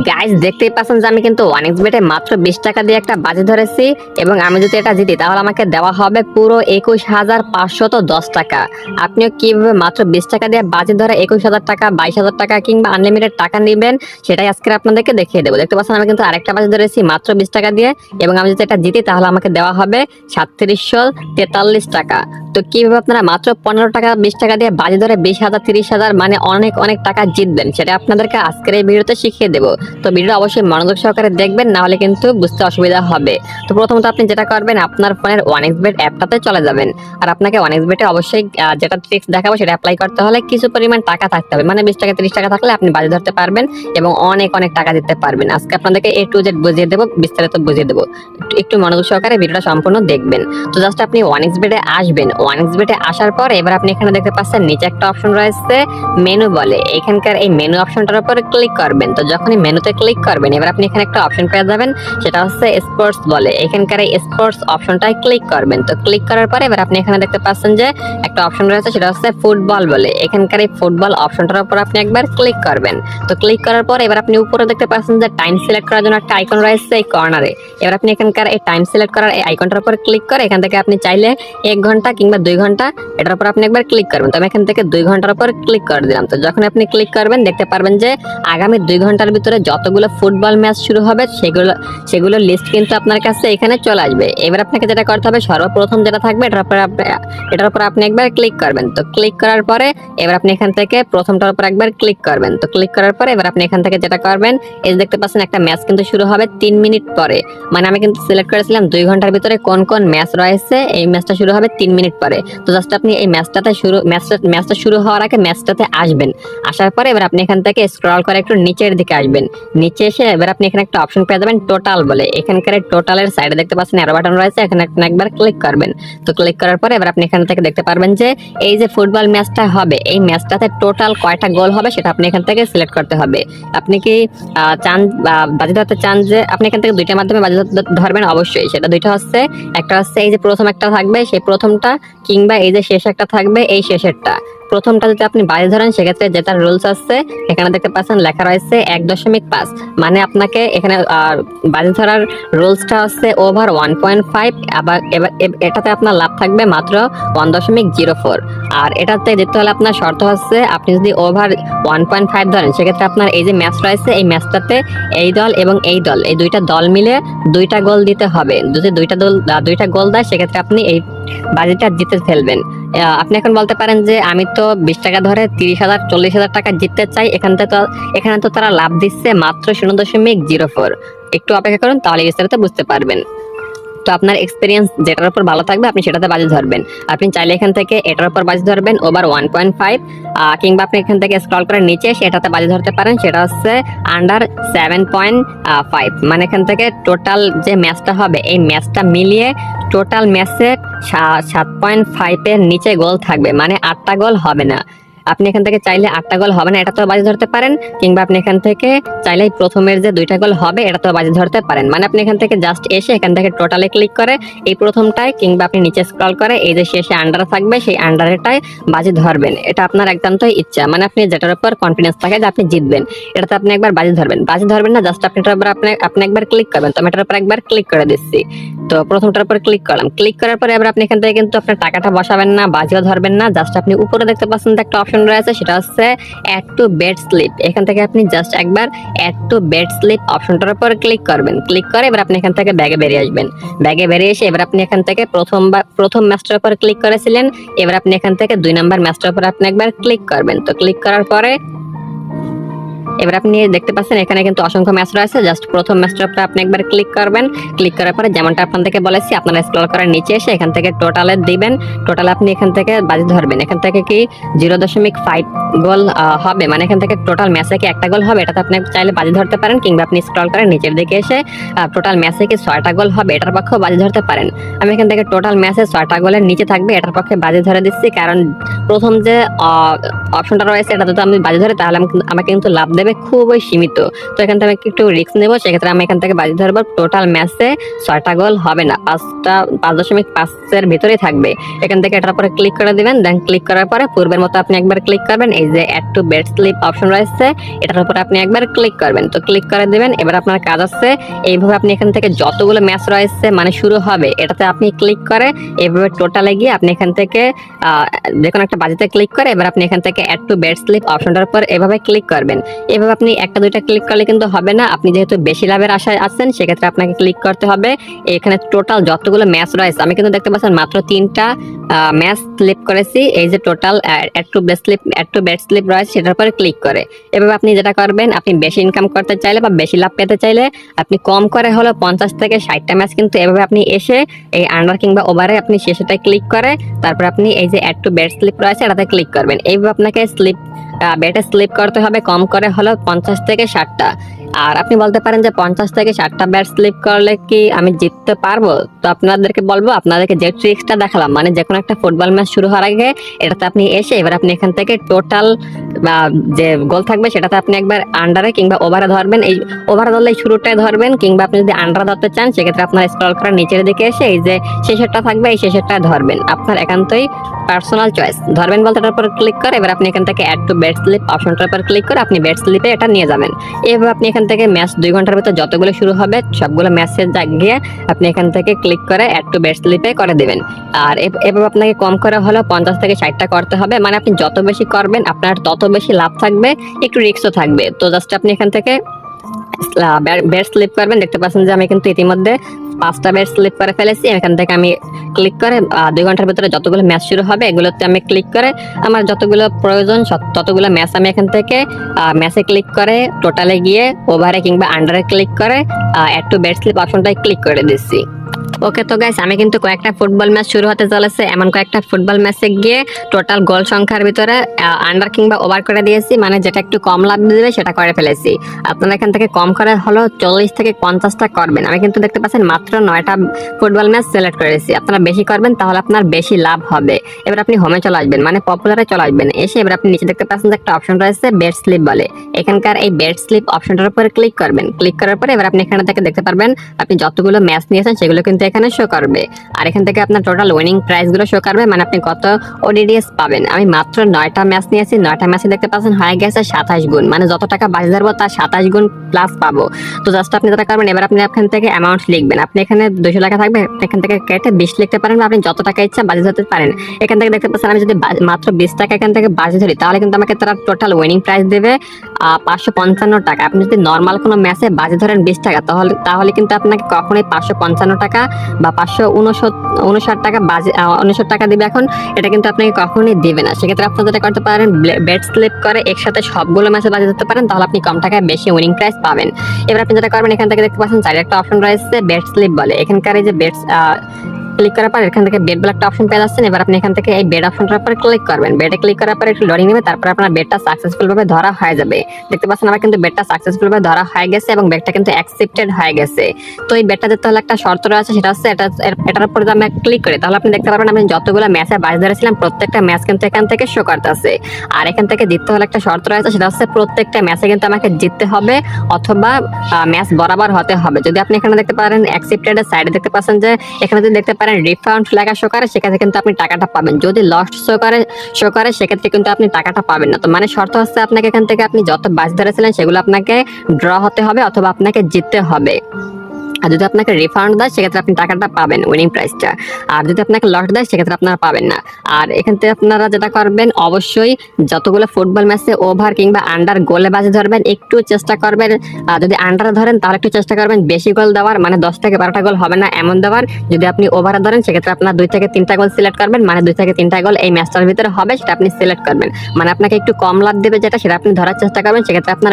Guys দেখতেই পাচ্ছেন যে আমি কিন্তু ওয়ানিক্স বেটে মাত্র 20 টাকা দিয়ে একটা বাজি ধরেছি এবং আমি যদি এটা জিতি তাহলে আমাকে দেওয়া হবে পুরো 21,510 টাকা। আপনিও কিভাবে মাত্র 20 টাকা দিয়ে বাজি ধরে 21,000 টাকা, 22,000 টাকা কিংবা আনলিমিটেড টাকা নেবেন সেটাই আজকে আপনাদেরকে দেখিয়ে দেবো। দেখতে পাচ্ছেন আমি কিন্তু আরেকটা বাজি ধরেছি মাত্র 20 টাকা দিয়ে এবং আমি যদি এটা জিতি তাহলে আমাকে দেওয়া হবে 3743 টাকা। তো কিভাবে আপনারা মাত্র 15 টাকা 20 টাকা দিয়ে বাজি ধরে 20,000 30,000 মানে অনেক অনেক টাকা জিতবেন সেটা আপনাদেরকে আজকের এই ভিডিওতে শিখিয়ে দেবো। তো ভিডিওটা অবশ্যই মনোযোগ সহকারে দেখবেন, না হলে কিন্তু বুঝতে অসুবিধা হবে। তো প্রথমত আপনি যেটা করবেন আপনার ফোনের ওয়ানিক্স বেট অ্যাপটাতে চলে যাবেন আর আপনাকে ওয়ানিক্স বেটে অবশ্যই যেটা ট্রিক্স দেখাবো সেটা অ্যাপ্লাই করতে হলে কিছু পরিমাণ টাকা থাকতে হবে, মানে 20 টাকা 30 টাকা থাকলে আপনি বাজি ধরতে পারবেন এবং অনেক অনেক টাকা দিতে পারবেন। আজকে আপনাদেরকে A to Z বুঝিয়ে দেবো, বিস্তারিত বুঝিয়ে দেবো। একটু মনোযোগ সহকারে ভিডিওটা সম্পূর্ণ দেখবেন। তো জাস্ট আপনি ওয়ানিক্স বেটে আসবেন, ওয়ানিক্স বেটে আসার পর এবার আপনি এখানে দেখতে পাচ্ছেন নিচে একটা অপশন রয়েছে মেনু বলে, এখানকার এই মেনু অপশনটার উপর ক্লিক করবেন। তো যখনই মেনুতে ক্লিক করবেন এবার আপনি এখানে একটা অপশন পেয়ে যাবেন, সেটা হচ্ছে স্পোর্টস বলে, এখানকার এই স্পোর্টস অপশনটায় ক্লিক করবেন। তো ক্লিক করার পরে এবার আপনি এখানে দেখতে পাচ্ছেন যে একটা অপশন রয়েছে সেটা হচ্ছে ফুটবল বলে, এখানকার এই ফুটবল অপশনটার উপর আপনি একবার ক্লিক করবেন। তো ক্লিক করার পর এবার আপনি উপরে দেখতে পাচ্ছেন যে টাইম সিলেক্ট করার জন্য একটা আইকন রয়েছে এই কর্নারে। এবার আপনি এখানকার এই টাইম সিলেক্ট করার এই আইকনটার উপর ক্লিক করে এখান থেকে আপনি চাইলে 1 ঘন্টা কিংবা 2 ঘন্টা এটার উপর আপনি একবার ক্লিক করবেন। তো আমি এখান থেকে 2 ঘন্টার উপর ক্লিক করে দিলাম। তো যখন আপনি ক্লিক করবেন দেখতে পারবেন যে আগামী 2 ঘন্টার ভিতরে যতগুলো ফুটবল ম্যাচ শুরু হবে সেগুলো লিস্ট কিন্তু আপনার কাছে এখানে চলে আসবে। এবার আপনাকে যেটা করতে হবে সর্বপ্রথম যেটা থাকবে এটার উপর আপনি একবার ক্লিক করবেন। তো ক্লিক করার পরে এবার আপনি এখান থেকে প্রথমটার উপর একবার ক্লিক করবেন। তো ক্লিক করার পরে এবার আপনি এখান থেকে যেটা করবেন এই যে দেখতে পাচ্ছেন একটা ম্যাচ কিন্তু শুরু হবে 3 মিনিট পরে, মানে আমি কিন্তু সিলেক্ট করেছিলাম 2 ঘন্টার ভিতরে কোন কোন ম্যাচ রয়েছে, এই ম্যাচটা শুরু হবে 3 মিনিট পরে। তো জাস্ট আপনি এই ম্যাচটা শুরু হওয়ার আগে ম্যাচটাতে আসবেন। আসার পরে এবার আপনি এখান থেকে স্ক্রল করে একটু নিচের দিকে আসবেন। নিচে এসে এবার আপনি এখানে একটা অপশন পেয়ে যাবেন টোটাল বলে, এখানকার টোটালের সাইডে দেখতে পাচ্ছেন অ্যারো বাটন রয়েছে, এখানে আপনি একবার ক্লিক করবেন। তো ক্লিক করার পরে এবার আপনি এখান থেকে দেখতে পারবেন যে এই যে ফুটবল ম্যাচটা হবে এই ম্যাচটাতে টোটাল কয়টা গোল হবে সেটা আপনি এখান থেকে সিলেক্ট করতে হবে। আপনি কি চান বাজি ধরতে চান যে আপনি এখান থেকে দুইটার মাধ্যমে বাজি ধরবেন, অবশ্যই সেটা দুইটা হচ্ছে, একটা হচ্ছে এই যে প্রথম একটা থাকবে সেই প্রথমটা কিংবা এই যে শেষ একটা থাকবে এই শেষেরটা। প্রথমটা যদি আপনি বাজি ধরেন সেক্ষেত্রে যেটা রুলস আছে এখানে দেখতে পাচ্ছেন লেখা রয়েছে 1.5, মানে আপনাকে এখানে বাজি ধরার রুলসটা হচ্ছে ওভার 1.5, আবার এটাতে আপনার লাভ থাকবে মাত্র 1.04। আর এটাতে যেতে হলে আপনার শর্ত হচ্ছে আপনি যদি ওভার 1.5 ধরেন সেক্ষেত্রে আপনার এই যে ম্যাচ রয়েছে এই ম্যাচটাতে এই দল এবং এই দল এই দুইটা দল মিলে 2টা গোল দিতে হবে। যদি দুইটা গোল দেয় সেক্ষেত্রে আপনি এই বাজিটা জিতে ফেলবেন। আপনি এখন বলতে পারেন যে আমি তো 20 টাকা ধরে 30,000 40,000 টাকা জিততে চাই, এখানে তো তারা লাভ দিচ্ছে মাত্র 0.04। একটু অপেক্ষা করুন তাহলে বিস্তারিত বুঝতে পারবেন। তো আপনার এক্সপিরিয়েন্স যেটার উপর ভালো থাকবে আপনি সেটাতে বাজি ধরবেন। আপনি চাইলে এখান থেকে এটার উপর বাজি ধরবেন ওভার 1.5, কিংবা আপনি এখান থেকে স্ক্রল করে নিচে সেটাতে বাজি ধরতে পারেন, সেটা হচ্ছে আন্ডার 7.5, মানে এখান থেকে টোটাল যে ম্যাচটা হবে এই ম্যাচটা মিলিয়ে টোটাল ম্যাচে 7.5 এর নিচে গোল থাকবে, মানে 8টা গোল হবে না। আপনি এখান থেকে চাইলে 8টা গোল হবে না এটা তো বাজি ধরতে পারেন, কিংবা আপনি এখান থেকে চাইলে প্রথমের যে 2টা গোল হবে এটা তো বাজি ধরতে পারেন। মানে আপনি এখান থেকে জাস্ট এসে এখান থেকে টোটালে ক্লিক করে এই প্রথমটায় কিংবা আপনি নিচে স্ক্রল করে এই যে শেষে আন্ডার থাকবে সেই আন্ডারটায় বাজি ধরবেন। এটা আপনার একান্তই ইচ্ছা, মানে আপনি যেটার উপর কনফিডেন্স থাকে যে আপনি জিতবেন এটাতে আপনি একবার বাজি ধরবেন না, জাস্ট আপনি এটার উপর আপনি একবার ক্লিক করবেন। তো আমি এটার উপর একবার ক্লিক করে দিচ্ছি। তো প্রথমটার উপর ক্লিক করলাম, ক্লিক করার পরে এবার আপনি এখান থেকে কিন্তু আপনার টাকাটা বসাবেন না, বাজিও ধরবেন না, জাস্ট আপনি উপরে দেখতে পাচ্ছেন একটা অপশন রয়েছে সেটা হচ্ছে অ্যাড টু বেট স্লিপ, এখান থেকে আপনি জাস্ট একবার অ্যাড টু বেট স্লিপ অপশনটার উপর ক্লিক করবেন। ক্লিক করে এবার আপনি এখান থেকে ব্যাগে বেরিয়ে আসবেন। ব্যাগে বেরিয়ে এসে এবার আপনি এখান থেকে প্রথম ম্যাচটার উপর ক্লিক করেছিলেন, এবার আপনি এখান থেকে 2 নম্বর ম্যাচটার উপর আপনি একবার ক্লিক করবেন। তো ক্লিক করার পরে এবার আপনি দেখতে পাচ্ছেন এখানে কিন্তু অসংখ্য ম্যাচ রয়েছে, জাস্ট প্রথম ম্যাচটার উপর আপনি একবার ক্লিক করবেন। ক্লিক করার পরে যেমনটা আপনাদেরকে বলেছি আপনারা স্ক্রল করার নিচে এসে এখান থেকে টোটালে দিবেন, টোটালে আপনি এখান থেকে বাজি ধরবেন। এখান থেকে কি 0.5 গোল হবে, মানে এখান থেকে টোটাল ম্যাচে কি 1টা গোল হবে এটাতে আপনি চাইলে বাজি ধরতে পারেন, কিংবা আপনি স্ক্রল করে নিচের দিকে এসে টোটাল ম্যাচে কি 6টা গোল হবে এটার পক্ষেও বাজি ধরতে পারেন। আমি এখান থেকে টোটাল ম্যাচে 6টা গোলের নিচে থাকবে এটার পক্ষে বাজি ধরে দিচ্ছি, কারণ প্রথম যে অপশনটা রয়েছে এটা যদি আমি বাজি ধরে তাহলে আমাকে কিন্তু লাভ দেবে দেবে খুবই সীমিত। তো এখান থেকে আমি একটু রিস্ক নেবো, সেক্ষেত্রে আমি এখান থেকে বাজি ধরবো টোটাল ম্যাচে 6টা গোল হবে না, 5.5-এর ভিতরেই থাকবে। এখান থেকে এটার পরে ক্লিক করে দিবেন। দেন ক্লিক করার পরে পূর্বের মতো আপনি একবার ক্লিক করবেন, এই যে add to bet slip option রয়েছে এটার উপরে আপনি একবার ক্লিক করবেন। তো ক্লিক করে দিবেন। এবার আপনার কাজ আছে এইভাবে আপনি এখান থেকে যতগুলো ম্যাচ রয়েছে মানে শুরু হবে এটাতে আপনি ক্লিক করে এইভাবে টোটালে গিয়ে আপনি এখান থেকে যে কোনো একটা বাজিতে ক্লিক করে এবার আপনি এখান থেকে অ্যাড টু বেট স্লিপ অপশনটার উপর এভাবে ক্লিক করবেন। এভাবে আপনি একটা দুইটা ক্লিক করলে কিন্তু হবে না, আপনি যেহেতু বেশি লাভের আশায় আছেন সেক্ষেত্রে আপনাকে ক্লিক করতে হবে। এখানে টোটাল যতগুলো ম্যাচ রয়েছে আমি কিন্তু দেখতে পাচ্ছেন মাত্র 3টা ম্যাচ স্লিপ করেছি। এই যে total add to bet slip রয়েছে সেটার উপরে ক্লিক করে এভাবে আপনি যেটা করবেন, আপনি বেশি ইনকাম করতে চাইলে বা বেশি লাভ পেতে চাইলে আপনি কম করে হলো 50 থেকে 60টা ম্যাচ কিন্তু এভাবে আপনি এসে এই আন্ডার কিংবা ওভারে আপনি শেষেটায় ক্লিক করে তারপর আপনি এই যে অ্যাড টু বেট স্লিপ রয়েছে এটাতে ক্লিক করবেন। এইভাবে আপনাকে বেটে স্লিপ করতে হবে কম করে হলো 50 থেকে 60টা। আর আপনি বলতে পারেন যে 50 থেকে 60টা ব্যাট স্লিপ করলে কি আমি জিততে পারবো? তো আপনাদেরকে বলবো, আপনাদেরকে যে ট্রিক্সটা দেখালাম মানে যে কোনো একটা ফুটবল ম্যাচ শুরু হওয়ার আগে এটাতে আপনি এসে এবার আপনি এখান থেকে টোটাল যে গোল থাকবে সেটাতে আপনি একবার আন্ডারে কিংবা ওভারে ধরবেন। এই ওভারে ধরলে এই শুরুটায় ধরবেন, কিংবা আপনি যদি আন্ডারে ধরতে চান সেক্ষেত্রে আপনার স্ক্রল করে নিচের দিকে এসে এই যে শেষেরটা থাকবে এই শেষেরটা ধরবেন। আপনার একান্তই পার্সোনাল চয়েস। ধরবেন বলতে এটার উপর ক্লিক করে এবার আপনি এখান থেকে অ্যাড টু বেট স্লিপ অপশনটার উপর ক্লিক করে আপনি বেট স্লিপে এটা নিয়ে যাবেন। এভাবে আপনি এখান থেকে ম্যাচ 2 ঘন্টার ভিতর যতগুলো শুরু হবে সবগুলো ম্যাচের গিয়ে আপনি এখান থেকে ক্লিক করে অ্যাড টু বেট স্লিপে করে দিবেন। আর এভাবে আপনাকে কম করে হলো 50 থেকে 60টা করতে হবে, মানে আপনি যত বেশি করবেন আপনার তত বেশি লাভ থাকবে, একটু রিস্কও থাকবে। তো জাস্ট আপনি এখান থেকে বেট স্লিপ করবেন। দেখতে পাচ্ছেন যে আমি কিন্তু ইতিমধ্যে 5টা বেট স্লিপ করে ফেলেছি। এখান থেকে আমি ক্লিক করে 2 ঘন্টার ভিতরে যতগুলো ম্যাচ শুরু হবে এগুলোতে আমি ক্লিক করে আমার যতগুলো প্রয়োজন ততগুলো ম্যাচ আমি এখান থেকে ম্যাচে ক্লিক করে টোটালে গিয়ে ওভারে কিংবা আন্ডারে ক্লিক করে অ্যাড টু বেট স্লিপ অপশনটাই ক্লিক করে দিচ্ছি। ওকে, তো গাইস আমি কিন্তু কয়েকটা ফুটবল ম্যাচ শুরু হতে চলেছে, এমন কয়েকটা ফুটবল ম্যাচে গিয়ে টোটাল গোল সংখ্যার ভিতরে আন্ডার কিংবা ওভার করে দিয়েছি, মানে যেটা একটু কম লাভ দেবে সেটা করে ফেলেছি। আপনারা এখান থেকে কম করে হলো 40 থেকে 50টা করবেন। আমি কিন্তু দেখতে পাচ্ছেন মাত্র 9টা ফুটবল ম্যাচ সিলেক্ট করেছি। আপনারা বেশি করবেন তাহলে আপনার বেশি লাভ হবে। এবার আপনি হোমে চলে আসবেন, মানে পপুলারে চলে আসবেন। এসে এবার আপনি নিচে দেখতে পাচ্ছেন যে একটা অপশন রয়েছে বেট স্লিপ বলে, এখানকার এই বেট স্লিপ অপশনটার উপরে ক্লিক করবেন। ক্লিক করার পরে এবার আপনি এখানে থেকে দেখতে পারবেন আপনি যতগুলো ম্যাচ নিয়েছেন সেগুলো কিন্তু এখানে শো করবে। আর এখান থেকে আপনার টোটাল উইনিং প্রাইস গুলো শো করবে, মানে আপনি কত ওডিডিএস পাবেন। আমি মাত্র 9টা ম্যাচ নিয়েছি, 9টা ম্যাচে দেখতে পাচ্ছেন হয়ে গেছে 27 গুণ, মানে যত টাকা বাজি ধরবো তার 27 গুণ প্লাস পাবো। তো জাস্ট আপনি যেটা করবেন এবার আপনি এখান থেকে অ্যামাউন্ট লিখবেন। আপনি এখানে 200 টাকা থাকবে, এখান থেকে কেটে 20 লিখতে পারেন, বা আপনি যত টাকা ইচ্ছা বাজি ধরতে পারেন। এখান থেকে দেখতে পাচ্ছেন আমি যদি মাত্র 20 টাকা এখান থেকে বাজি ধরি তাহলে কিন্তু আমাকে তারা টোটাল উইনিং প্রাইস দেবে 555 টাকা। আপনি যদি নর্মাল কোনো ম্যাচে বাজি ধরেন 20 টাকা তাহলে কিন্তু আপনাকে কখনোই 555 টাকা বা 559 টাকা 59 টাকা দিবে এখন, এটা কিন্তু আপনাকে কখনোই দিবে না। সেক্ষেত্রে আপনি যেটা করতে পারেন বেট স্লিপ করে একসাথে সবগুলো ম্যাচে বাজি ধরতে পারেন, তাহলে আপনি কম টাকায় বেশি উইনিং প্রাইস পাবেন। এবার আপনি যেটা করবেন এখান থেকে দেখতে পাচ্ছেন চাইলে একটা অপশন রয়েছে বেট স্লিপ বলে, এখানকার এই যে বেটস ক্লিক করার পর এখান থেকে বেড বলে একটা অপশন পেয়ে যাচ্ছেন। এবার আপনি এখান থেকে এই বেড অপশনটার উপর ক্লিক করবেন। বেডে ক্লিক করার পর একটু লোডিং নেবে, তারপর আপনার বেডটা সাকসেসফুল ভাবে ধরা হয়ে যাবে। দেখতে পাচ্ছেন আমার কিন্তু বেডটা সাকসেসফুল ভাবে ধরা হয়ে গেছে এবং বেডটা কিন্তু অ্যাকসেপ্টেড হয়ে গেছে। তো এই বেডটা দিতে হলে একটা শর্ত রয়েছে, সেটা হচ্ছে এটার উপর যদি আমি ক্লিক করি তাহলে আপনি দেখতে পারবেন আমি যতগুলো ম্যাচে বাজি ধরেছিলাম প্রত্যেকটা ম্যাচ কিন্তু এখান থেকে শো করতেছে। আর এখান থেকে জিততে হলে একটা শর্ত রয়েছে, সেটা হচ্ছে প্রত্যেকটা ম্যাচে কিন্তু আমাকে জিততে হবে অথবা ম্যাচ বরাবর হতে হবে। যদি আপনি এখানে দেখতে পারেন অ্যাকসেপ্টেড এর সাইডে দেখতে পাচ্ছেন যে এখানে যদি দেখতে পারেন রিফান্ড লেখা শো করে সেক্ষেত্রে কিন্তু আপনি টাকাটা পাবেন। যদি লস্ট শো করে সেক্ষেত্রে কিন্তু আপনি টাকাটা পাবেন না। তো মানে শর্ত হচ্ছে আপনাকে এখান থেকে আপনি যত বাজি ধরেছিলেন সেগুলো আপনাকে ড্র হতে হবে অথবা আপনাকে জিততে হবে। আর যদি আপনাকে রিফান্ড দেয় সেক্ষেত্রে আপনি টাকাটা পাবেন উইনিং প্রাইসটা, আর যদি আপনাকে লস দেয় সেক্ষেত্রে আপনারা পাবেন না। আর এখান থেকে আপনারা যেটা করবেন অবশ্যই যতগুলো ফুটবল ম্যাচে ওভার কিংবা আন্ডার গোলে বাজি ধরবেন একটু চেষ্টা করবেন, যদি আন্ডারে ধরেন তাহলে একটু চেষ্টা করবেন বেশি গোল দেওয়ার, মানে 10 থেকে 12টা গোল হবে না এমন দেওয়ার। যদি আপনি ওভারে ধরেন সেক্ষেত্রে আপনার 2 থেকে 3টা গোল সিলেক্ট করবেন, মানে 2 থেকে 3টা গোল এই ম্যাচটার ভিতরে হবে সেটা আপনি সিলেক্ট করবেন। মানে আপনাকে একটু কম লাভ দেবে যেটা সেটা আপনি ধরার চেষ্টা করবেন, সেক্ষেত্রে আপনার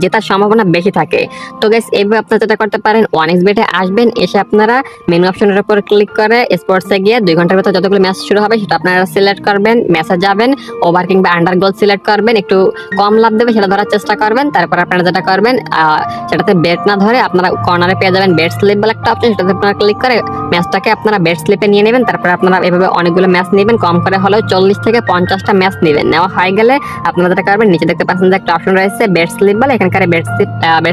জেতার সম্ভাবনা বেশি থাকে। তো গাইস এইভাবে আপনারা যেটা করতে পারেন ওয়ানিক্স বেটে আসবেন, এসে আপনারা মেনু অপশনের উপর ক্লিক করে স্পোর্টসে গিয়ে 2 ঘন্টার ভিতর যতগুলো ম্যাচ শুরু হবে সেটা আপনারা সিলেক্ট করবেন, ম্যাচে যাবেন, ওভার কিংবা আন্ডার গোল সিলেক্ট করবেন, একটু কম লাভ দেবে সেটা ধরার চেষ্টা করবেন। তারপর আপনারা যেটা করবেন সেটাতে বেট না ধরে আপনারা কর্নারে পেয়ে যাবেন বেট স্লিপ বলে একটা অপশন, সেটাতে আপনারা ক্লিক করে ম্যাচটাকে আপনারা বেট স্লিপে নিয়ে নেবেন। তারপর আপনারা এভাবে অনেকগুলো ম্যাচ নেবেন, কম করে হলেও 40 থেকে 50টা ম্যাচ নেবেন। নেওয়া হয়ে গেলে আপনারা যেটা করবেন, নিচে দেখতে পাচ্ছেন যে একটা অপশন রয়েছে বেট স্লিপ বলে, এখানকার বেট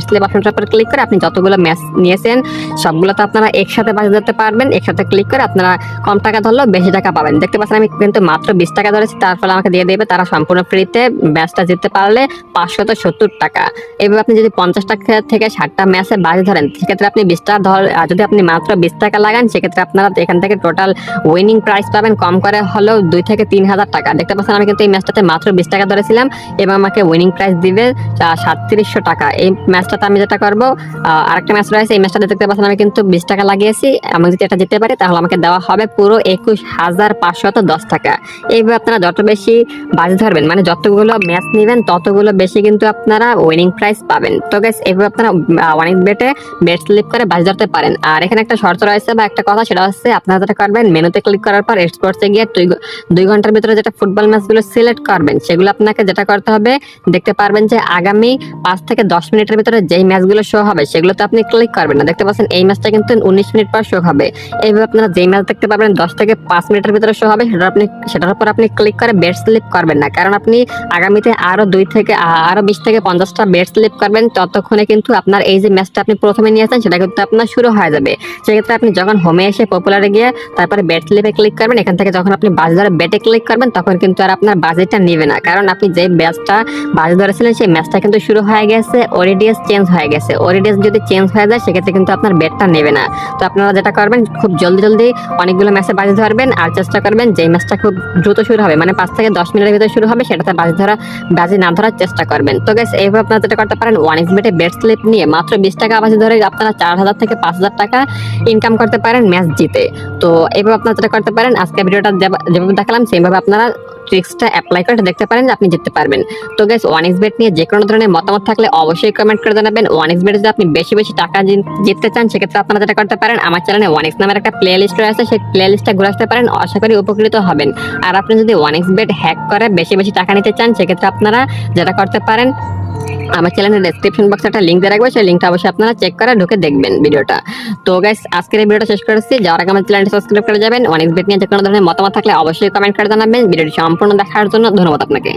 স্লিপ অপশনটার উপর ক্লিক করে আপনি যতগুলো ম্যাচ নিয়েছেন সবগুলো তো আপনারা একসাথে বাজে ধরতে পারবেন। একসাথে ক্লিক করে আপনারা কম টাকা ধরলেও বেশি টাকা পাবেন। দেখতে পাচ্ছেন আমি কিন্তু মাত্র 20 টাকা ধরেছি, তার ফলে আমাকে দিয়ে দেবে তারা সম্পূর্ণ ফ্রিতে। ম্যাচটা জিততে পারলে 570 টাকা। এভাবে আপনি যদি 50 টাকা থেকে 60টা ম্যাচে বাজি ধরেন সেক্ষেত্রে আপনি 20টা যদি আপনি মাত্র 20 টাকা লাগান সেক্ষেত্রে আপনারা এখান থেকে টোটাল উইনিং প্রাইস পাবেন কম করে হলেও 2 থেকে 3,000 টাকা। দেখতে পাচ্ছেন আমি কিন্তু এই ম্যাচটাতে মাত্র 20 টাকা ধরেছিলাম এবং আমাকে উইনিং প্রাইস দিবে 3700 টাকা। এই ম্যাচটাতে আমি যেটা করবো, আরেকটা ম্যাচ রয়েছে, এই ম্যাচটাতে দেখতে পাচ্ছেন আমি কিন্তু 20 টাকা লাগিয়েছি। আমি যদি এটা জিততে পারি তাহলে আমাকে দেওয়া হবে পুরো 21,510 টাকা। এইভাবে আপনারা যত বেশি বাজি ধরবেন, মানে যতগুলো ম্যাচ নেবেন ততগুলো বেশি কিন্তু আপনারা উইনিং প্রাইস পাবেন। তো গাইস এইভাবে আপনারা ওয়ানিক্স বেটে বেট স্লিপ করে বাজি ধরতে পারেন। আর এখানে একটা শর্ত রয়েছে বা একটা কথা, সেটা হচ্ছে আপনারা যেটা করবেন, মেনুতে ক্লিক করার পর স্পোর্টসে গিয়ে 2 ঘন্টার ভিতরে যেটা ফুটবল ম্যাচগুলো সিলেক্ট করবেন সেগুলো আপনাকে যেটা করতে হবে, দেখতে পারবেন যে আগামী 5 থেকে 10 মিনিটের ভিতরে যেই ম্যাচগুলো শো হবে সেগুলোতে আপনি ক্লিক করবেন না। দেখতে পাচ্ছেন এই ম্যাচটা কিন্তু 19 মিনিট পর শো হবে। এইভাবে আপনারা যেই ম্যাচ দেখতে পারবেন 10 থেকে 5 মিনিটের ভিতরে শো হবে সেটার উপর আপনি ক্লিক করে বেট স্লিপ করবেন না, কারণ আপনি আগামীতে আরো 20 থেকে 50টা বেট স্লিপ করবেন, ততক্ষণে কিন্তু আপনার এই যে ম্যাচটা আপনি প্রথমে নিয়েছেন সেটা কিন্তু আপনার শুরু হয়ে যাবে। সেক্ষেত্রে আপনি যখন হোমে এসে পপুলারে গিয়ে তারপরে বেট স্লিপে ক্লিক করবেন, এখান থেকে যখন আপনি বাজি ধরে বেটে ক্লিক করবেন তখন কিন্তু আর আপনার বাজিটা নেবে না, কারণ আপনি যে ম্যাচটা বাজি ধরেছিলেন সেই ম্যাচটা কিন্তু শুরু হয়ে গেছে, ওরিডিএস চেঞ্জ হয়ে গেছে। ওরিডিএস যদি চেঞ্জ হয়ে যায় সেক্ষেত্রে কিন্তু আপনার বেটটা নেবে না। তো আপনারা যেটা করবেন, খুব জলদি অনেকগুলো ম্যাচে বাজি ধরবেন আর চেষ্টা করবেন যে ম্যাচটা খুব দ্রুত শুরু হবে, মানে 5 থেকে 10 মিনিটের ভিতরে শুরু হবে সেটাতে বাজি না ধরার চেষ্টা করবেন। তো গাইস এইভাবে আপনারা যেটা করতে পারেন, ওয়ানিক্স বেটে বেট স্লিপ নিয়ে মাত্র 20 টাকা বাজি ধরে আপনারা 4,000 থেকে 5,000 টাকা ইনকাম করতে পারেন ম্যাচ জিতে। তো এইভাবে আপনারা যেটা করতে পারেন, আজকে ভিডিওটা যেভাবে দেখালাম সেইভাবে আপনারা ট্রিক্সটা অ্যাপ্লাই করে দেখতে পারেন যে আপনি জিততে পারবেন। তো গাইস ওয়ানিক্স বেট নিয়ে যে কোনো ধরনের মতামত থাকলে অবশ্যই কমেন্ট করে জানাবেন। ওয়ানিক্স বেটে যদি আপনি বেশি বেশি টাকা জিততে চান সেক্ষেত্রে আপনারা যেটা করতে পারেন, আমার চ্যানেলে ওয়ানিক্স নামের একটা প্লে লিস্ট রয়েছে, সেই প্লে লিস্টটা ঘুরে আসতে পারেন, আশা করি উপকৃত হবেন। আর আপনি যদি ওয়ানিক্স বেট হ্যাক করে বেশি বেশি টাকা নিতে চান সেক্ষেত্রে আপনারা যেটা করতে পারেন, আমার চ্যানেলের ডেসক্রিপশন বক্সে একটা লিঙ্ক দিয়ে রাখবো, সেই লিঙ্কটা অবশ্যই আপনারা চেক করে ঢুকে দেখবেন ভিডিওটা। তো গাইস আজকের এই ভিডিওটা শেষ করেছি, যাওয়ার আগে আমার চ্যানেলটা সাবস্ক্রাইব করে যাবেন। ওয়ানিক্স বেট নিয়ে যে কোনো ধরনের মতামত থাকলে অবশ্যই কমেন্ট করে জানাবেন। ভিডিওটি সম্পূর্ণ দেখার জন্য ধন্যবাদ আপনাকে।